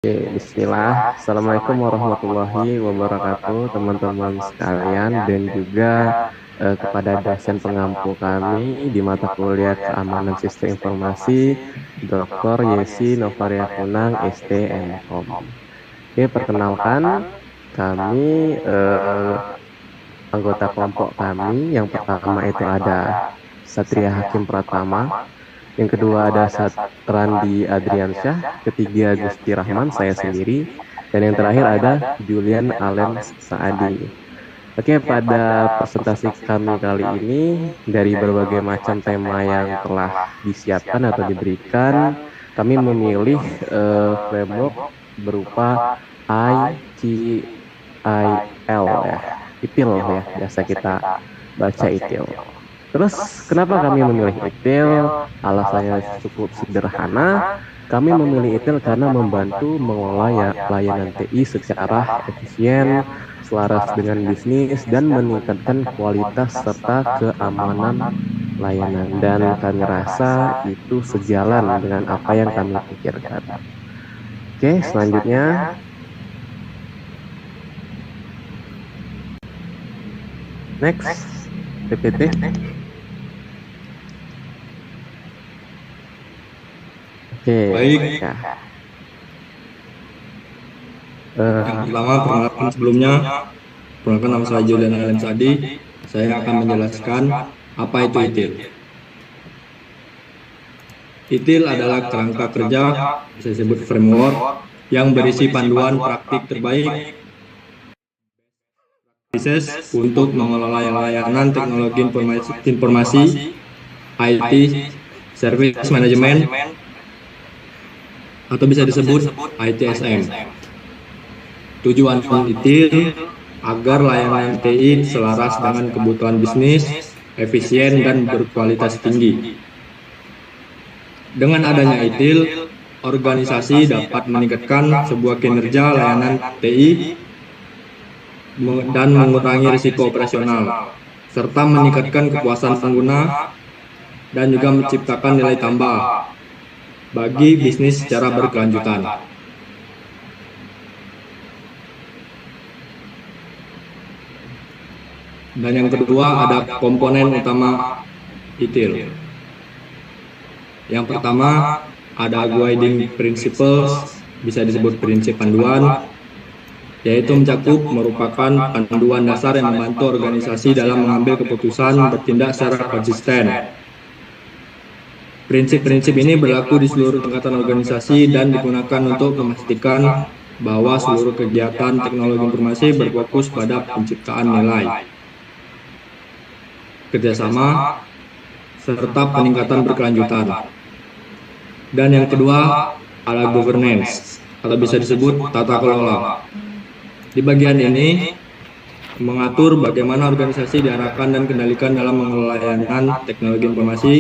Oke, Bismillah. Assalamualaikum warahmatullahi wabarakatuh, teman-teman sekalian, dan juga kepada dosen pengampu kami di mata kuliah Keamanan Sistem Informasi, Dr. Yesi Novaria Kunang, STMKOM. Oke, perkenalkan, kami anggota kelompok kami. Yang pertama itu ada Satria Hakim Pratama, yang kedua ada Satrandi Adriansyah, ketiga Gusti Rahman, saya sendiri, dan yang terakhir ada Julian Allen Saadi. Oke, pada presentasi kami kali ini dari berbagai macam tema yang telah disiapkan atau diberikan, kami memilih framework berupa ITIL ya, ITIL ya, biasa kita baca ITIL. Terus kenapa kami memilih ITIL? Alasannya cukup sederhana. Kami memilih ITIL karena membantu mengelola layanan TI secara efisien, selaras dengan bisnis, dan meningkatkan kualitas serta keamanan layanan. Dan kami rasa itu sejalan dengan apa yang kami pikirkan. Oke, selanjutnya. Next, PPT. Oke, Baik, ya. yang pertama perkenalkan sebelumnya, perkenalkan nama saya Julian Allen Sadi. Saya akan menjelaskan apa itu ITIL. ITIL adalah kerangka kerja, bisa disebut framework, yang berisi panduan praktik terbaik practices untuk mengelola layanan teknologi informasi IT, Service Management, atau bisa disebut ITSM. Tujuan ITIL agar layanan TI selaras dengan kebutuhan bisnis, efisien, dan berkualitas tinggi. Dengan adanya ITIL, organisasi dapat meningkatkan sebuah kinerja layanan TI dan mengurangi risiko operasional, serta meningkatkan kepuasan pengguna dan juga menciptakan nilai tambah bagi bisnis secara berkelanjutan. Dan yang kedua ada komponen utama ITIL. Yang pertama ada guiding principles, bisa disebut prinsip panduan, yaitu mencakup merupakan panduan dasar yang membantu organisasi dalam mengambil keputusan bertindak secara konsisten. Prinsip-prinsip ini berlaku di seluruh tingkatan organisasi dan digunakan untuk memastikan bahwa seluruh kegiatan teknologi informasi berfokus pada penciptaan nilai, kerjasama, serta peningkatan berkelanjutan. Dan yang kedua adalah governance, atau bisa disebut tata kelola. Di bagian ini mengatur bagaimana organisasi diarahkan dan kendalikan dalam mengelola layanan teknologi informasi.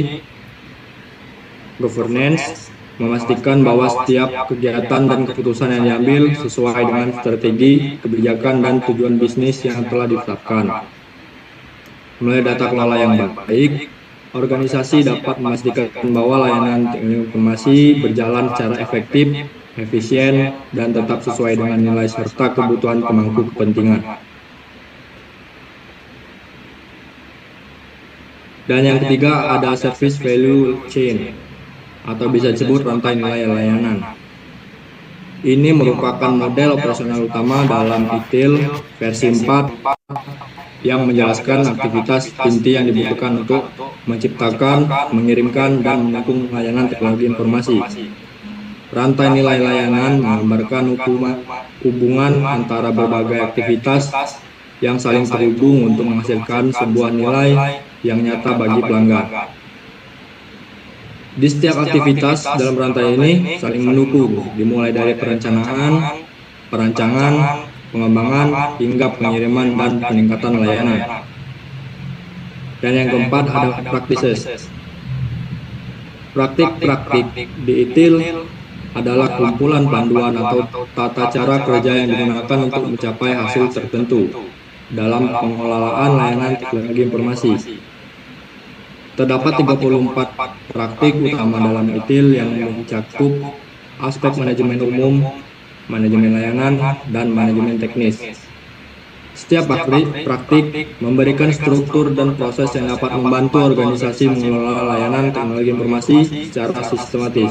Governance memastikan bahwa setiap kegiatan dan keputusan yang diambil sesuai dengan strategi, kebijakan, dan tujuan bisnis yang telah ditetapkan. Melalui data kelola yang baik, organisasi dapat memastikan bahwa layanan teknologi informasi berjalan secara efektif, efisien, dan tetap sesuai dengan nilai serta kebutuhan pemangku kepentingan. Dan yang ketiga ada service value chain, atau bisa disebut rantai nilai layanan. Ini merupakan model operasional utama dalam ITIL versi 4 yang menjelaskan aktivitas inti yang dibutuhkan untuk menciptakan, mengirimkan, dan mendukung layanan teknologi informasi. Rantai nilai layanan menggambarkan hubungan antara berbagai aktivitas yang saling terhubung untuk menghasilkan sebuah nilai yang nyata bagi pelanggan. Di setiap aktivitas dalam rantai ini saling mendukung, dimulai dari perencanaan, perancangan, pengembangan, hingga pengiriman dan peningkatan layanan. Dan yang keempat ada practices. Praktik-praktik di ITIL adalah kumpulan panduan atau tata cara kerja yang digunakan untuk mencapai hasil tertentu dalam pengelolaan layanan teknologi informasi. Terdapat 34 praktik utama dalam ITIL yang mencakup aspek manajemen umum, manajemen layanan, dan manajemen teknis. Setiap praktik memberikan struktur dan proses yang dapat membantu organisasi mengelola layanan teknologi informasi secara sistematis,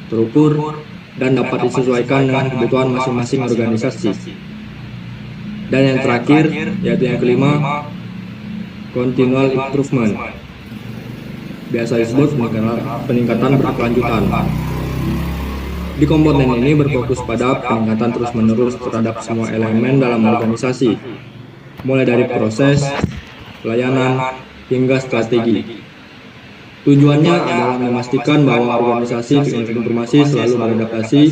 terukur, dan dapat disesuaikan dengan kebutuhan masing-masing organisasi. Dan yang terakhir, yaitu yang kelima, continual improvement. Biasa disebut peningkatan berkelanjutan. Di komponen ini berfokus pada peningkatan terus-menerus terhadap semua elemen dalam organisasi, mulai dari proses, pelayanan, hingga strategi. Tujuannya adalah memastikan bahwa organisasi teknologi informasi selalu beradaptasi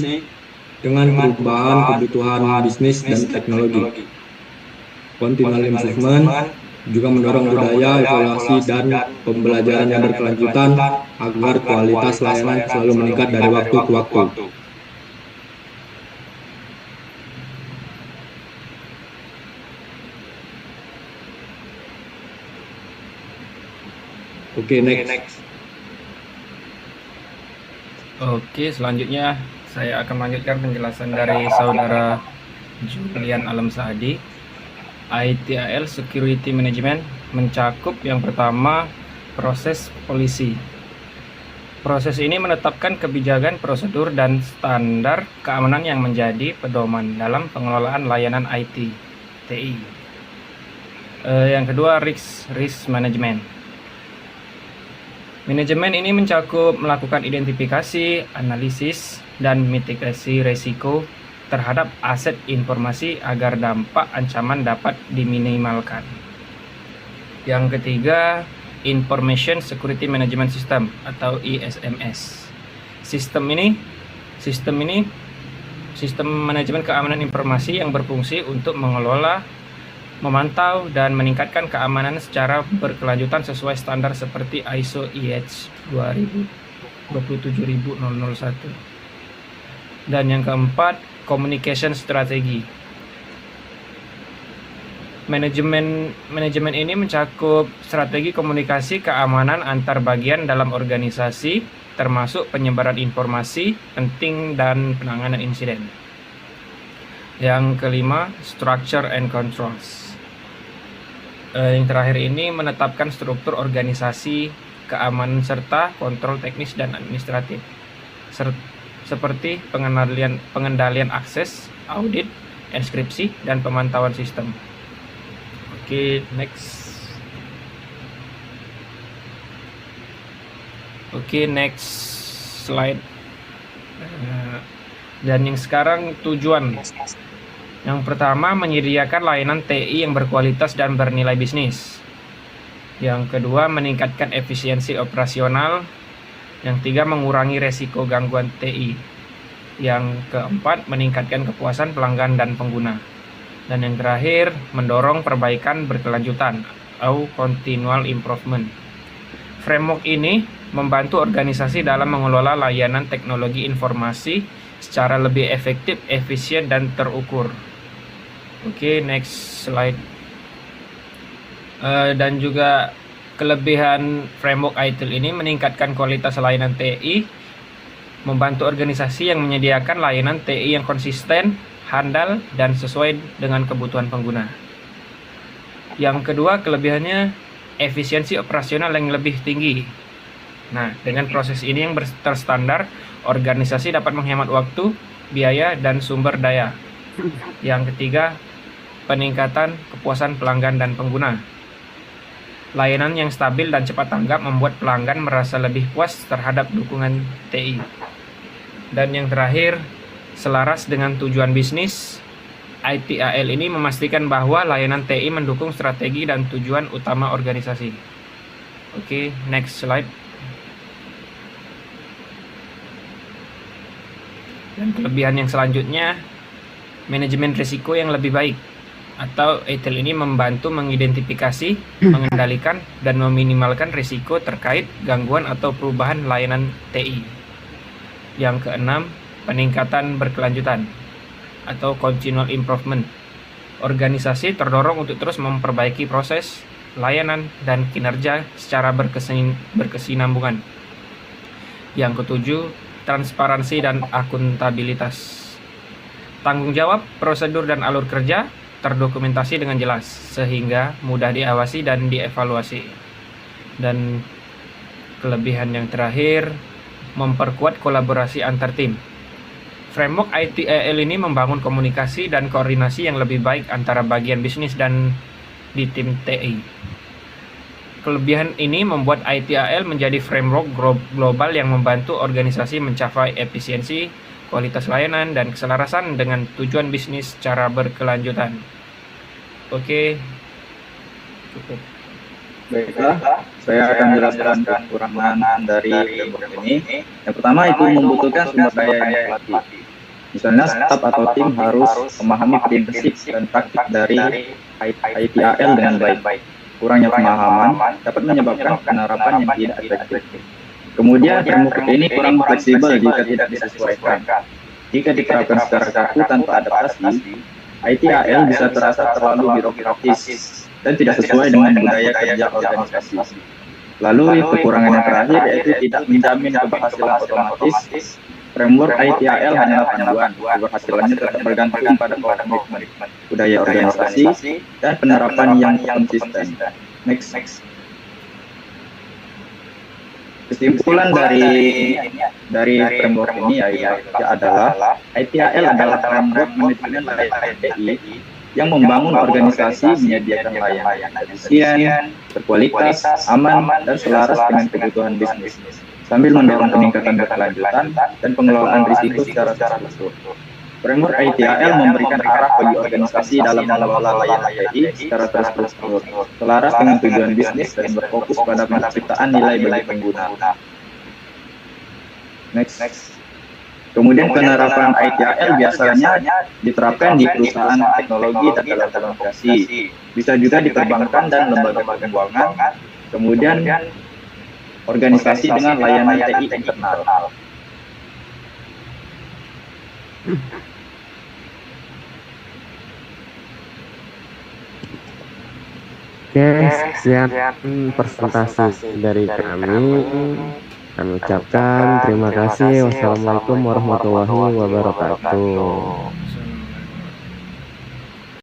dengan perubahan kebutuhan bisnis dan teknologi. Continual improvement juga mendorong budaya evaluasi dan pembelajaran yang berkelanjutan agar kualitas layanan selalu meningkat dari waktu ke waktu. Oke, next. Oke, selanjutnya saya akan melanjutkan penjelasan dari saudara Julian Alam Saadi. ITIL Security Management mencakup yang pertama proses polisi. Proses ini menetapkan kebijakan, prosedur, dan standar keamanan yang menjadi pedoman dalam pengelolaan layanan IT TI. Yang kedua, risk management. Manajemen ini mencakup melakukan identifikasi, analisis, dan mitigasi risiko terhadap aset informasi agar dampak ancaman dapat diminimalkan. Yang ketiga, Information Security Management System atau ISMS. Sistem manajemen keamanan informasi yang berfungsi untuk mengelola, memantau, dan meningkatkan keamanan secara berkelanjutan sesuai standar seperti ISO IEC 27001. Dan yang keempat, Communication Strategy. Manajemen ini mencakup strategi komunikasi keamanan antar bagian dalam organisasi, termasuk penyebaran informasi penting dan penanganan insiden. Yang kelima, Structure and Controls. Yang terakhir ini menetapkan struktur organisasi, keamanan serta kontrol teknis dan administratif, seperti pengendalian akses, audit, enskripsi, dan pemantauan sistem. Oke, next slide. Dan yang sekarang tujuan. Yang pertama, menyediakan layanan TI yang berkualitas dan bernilai bisnis. Yang kedua, meningkatkan efisiensi operasional. Yang tiga, mengurangi resiko gangguan TI. Yang keempat, meningkatkan kepuasan pelanggan dan pengguna. Dan yang terakhir, mendorong perbaikan berkelanjutan atau continual improvement. Framework ini membantu organisasi dalam mengelola layanan teknologi informasi secara lebih efektif, efisien, dan terukur. Oke, next slide. Dan juga kelebihan framework ITIL ini meningkatkan kualitas layanan TI, membantu organisasi yang menyediakan layanan TI yang konsisten, handal, dan sesuai dengan kebutuhan pengguna. Yang kedua, kelebihannya efisiensi operasional yang lebih tinggi. Nah, dengan proses ini yang terstandar, organisasi dapat menghemat waktu, biaya, dan sumber daya. Yang ketiga, peningkatan kepuasan pelanggan dan pengguna. Layanan yang stabil dan cepat tanggap membuat pelanggan merasa lebih puas terhadap dukungan TI. Dan yang terakhir, selaras dengan tujuan bisnis, ITIL ini memastikan bahwa layanan TI mendukung strategi dan tujuan utama organisasi. Oke, next slide. Dan kelebihan yang selanjutnya, manajemen risiko yang lebih baik. Atau ITIL ini membantu mengidentifikasi, mengendalikan, dan meminimalkan risiko terkait gangguan atau perubahan layanan TI. Yang keenam, peningkatan berkelanjutan atau continual improvement. Organisasi terdorong untuk terus memperbaiki proses, layanan, dan kinerja secara berkesinambungan. Yang ketujuh, transparansi dan akuntabilitas. Tanggung jawab, prosedur, dan alur kerja terdokumentasi dengan jelas sehingga mudah diawasi dan dievaluasi. Dan kelebihan yang terakhir, memperkuat kolaborasi antar tim. Framework ITIL ini membangun komunikasi dan koordinasi yang lebih baik antara bagian bisnis dan di tim TI. Kelebihan ini membuat ITIL menjadi framework global yang membantu organisasi mencapai efisiensi, kualitas layanan, dan keselarasan dengan tujuan bisnis secara berkelanjutan. Oke, cukup. Baiklah, saya akan jelaskan kekurangan dari framework ini. Yang pertama itu membutuhkan sumber daya yang terlatih. Misalnya staf atau tim harus memahami prinsip dan praktik dari ITIL dengan baik. Kurangnya pemahaman dapat menyebabkan penerapan yang tidak efektif. Kemudian framework ini kurang fleksibel jika tidak disesuaikan. Jika diterapkan secara kaku tanpa adaptasi, ITIL bisa terasa terlalu birokratis dan tidak sesuai dengan budaya kerja organisasi. Lalu kekurangan yang terakhir yaitu tidak menjamin keberhasilan otomatis. Framework ITIL hanyalah panduan, keberhasilannya tetap bergantung pada komitmen, budaya organisasi, dan penerapan yang konsisten. Next. Kesimpulan dari framework ini adalah ITIL adalah framework manajemen layanan TI yang membangun organisasi menyediakan layanan efisien, berkualitas, aman, dan selaras dengan kebutuhan bisnis, sambil mendorong peningkatan berkelanjutan dan pengelolaan risiko secara terstruktur. Framework ITIL memberikan arah bagi organisasi dalam mengelola layanan TI secara terstruktur, selaras dengan tujuan bisnis dan berfokus pada penciptaan nilai bagi pengguna. Next. Kemudian penerapan ITIL biasanya diterapkan di perusahaan teknologi dan telekomunikasi, bisa juga di perbankan dan lembaga keuangan, kemudian organisasi dengan layanan TI internal. Oke, sekian presentasi dari kami. Kami ucapkan terima kasih. Wassalamualaikum warahmatullahi wabarakatuh.